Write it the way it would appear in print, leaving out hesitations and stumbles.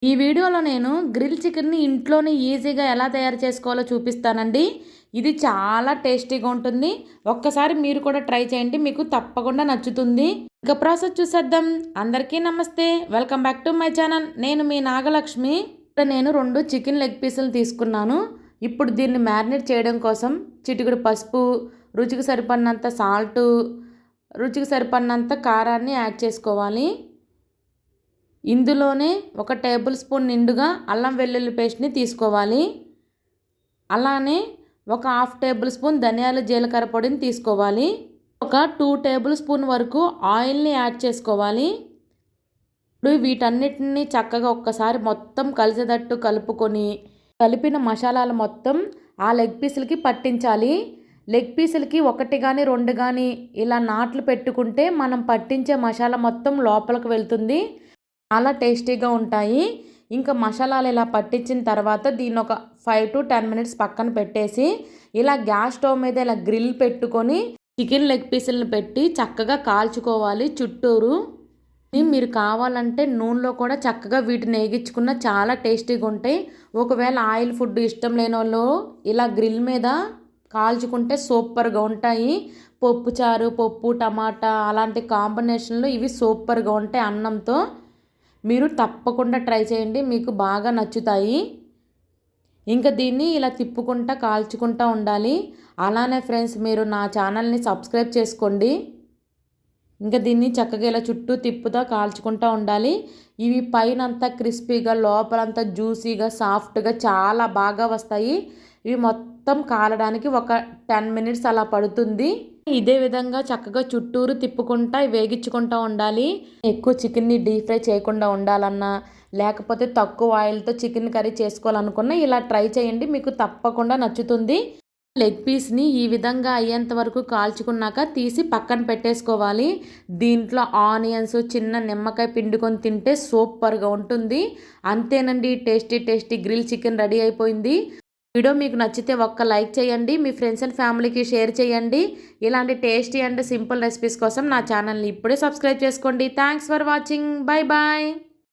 ఈ వీడియోలో నేను గ్రిల్ చికెన్ని ఇంట్లోనే ఈజీగా ఎలా తయారు చేసుకోవాలో చూపిస్తానండి. ఇది చాలా టేస్టీగా ఉంటుంది. ఒక్కసారి మీరు కూడా ట్రై చేయండి, మీకు తప్పకుండా నచ్చుతుంది. ఇక ప్రాసెస్ చూసేద్దాం. అందరికీ నమస్తే, welcome back to my channel. నేను మీ నాగలక్ష్మి. ఇక్కడ నేను 2 చికెన్ లెగ్ పీసులు తీసుకున్నాను. ఇప్పుడు దీన్ని మ్యారినేట్ చేయడం కోసం చిటికెడు పసుపు, రుచికి సరిపడినంత సాల్టు, రుచికి సరిపడినంత కారాన్ని యాడ్ చేసుకోవాలి. ఇందులోనే 1 టేబుల్ స్పూన్ నిండుగా అల్లం వెల్లుల్లి పేస్ట్ని తీసుకోవాలి. అలానే 1/2 టేబుల్ స్పూన్ ధనియాల జీలకర్ర పొడిని తీసుకోవాలి. 2 టేబుల్ స్పూన్ వరకు ఆయిల్ని యాడ్ చేసుకోవాలి. ఇప్పుడు వీటన్నిటిని చక్కగా ఒక్కసారి మొత్తం కలిసేటట్టు కలుపుకొని, కలిపిన మసాలాలు మొత్తం ఆ లెగ్ పీసులకి పట్టించాలి. లెగ్ పీసులకి 1 కానీ 2 కానీ ఇలా నాట్లు పెట్టుకుంటే మనం పట్టించే మసాలా మొత్తం లోపలికి వెళ్తుంది. చాలా టేస్టీగా ఉంటాయి. ఇంకా మసాలాలు ఇలా పట్టించిన తర్వాత దీన్ని ఒక 5 to 10 మినిట్స్ పక్కన పెట్టేసి, ఇలా గ్యాస్ స్టవ్ మీద ఇలా గ్రిల్ పెట్టుకొని చికెన్ లెగ్ పీసులను పెట్టి చక్కగా కాల్చుకోవాలి చుట్టూరు. మీరు కావాలంటే నూనెలో కూడా చక్కగా వీటిని వేగించుకున్న చాలా టేస్టీగా ఉంటాయి. ఒకవేళ ఆయిల్ ఫుడ్ ఇష్టం లేని వాళ్ళు ఇలా గ్రిల్ మీద కాల్చుకుంటే సూపర్గా ఉంటాయి. పప్పుచారు, పప్పు టమాటా అలాంటి కాంబినేషన్లో ఇవి సూపర్గా ఉంటాయి అన్నంతో. మీరు తప్పకుండా ట్రై చేయండి, మీకు బాగా నచ్చుతాయి. ఇంకా దీన్ని ఇలా తిప్పుకుంటా కాల్చుకుంటూ ఉండాలి. అలానే ఫ్రెండ్స్, మీరు నా ఛానల్ని సబ్స్క్రైబ్ చేసుకోండి. ఇంకా దీన్ని చక్కగా ఇలా చుట్టూ తిప్పుతా కాల్చుకుంటూ ఉండాలి. ఇవి పైనంతా క్రిస్పీగా, లోపలంతా జ్యూసీగా, సాఫ్ట్గా చాలా బాగా వస్తాయి. ఇవి మొత్తం కాలడానికి ఒక 10 మినిట్స్ అలా పడుతుంది. ఇదే విధంగా చక్కగా చుట్టూరు తిప్పుకుంటా వేగించుకుంటూ ఉండాలి. ఎక్కువ చికెన్ని డీప్ ఫ్రై చేయకుండా ఉండాలన్నా, లేకపోతే తక్కువ ఆయిల్తో చికెన్ కర్రీ చేసుకోవాలనుకున్నా ఇలా ట్రై చేయండి, మీకు తప్పకుండా నచ్చుతుంది. లెగ్ పీస్ని ఈ విధంగా అయ్యేంత వరకు కాల్చుకున్నాక తీసి పక్కన పెట్టేసుకోవాలి. దీంట్లో ఆనియన్స్, చిన్న నిమ్మకాయ పిండుకొని తింటే సూపర్గా ఉంటుంది. అంతేనండి, టేస్టీ గ్రిల్ చికెన్ రెడీ అయిపోయింది. వీడియో మీకు నచ్చితే ఒక్క లైక్ చేయండి, మీ ఫ్రెండ్స్ అండ్ ఫ్యామిలీకి షేర్ చేయండి. ఇలాంటి టేస్టీ అండ్ సింపుల్ రెసిపీస్ కోసం నా ఛానల్ని ఇప్పుడే సబ్స్క్రైబ్ చేసుకోండి. Thanks for watching. Bye bye.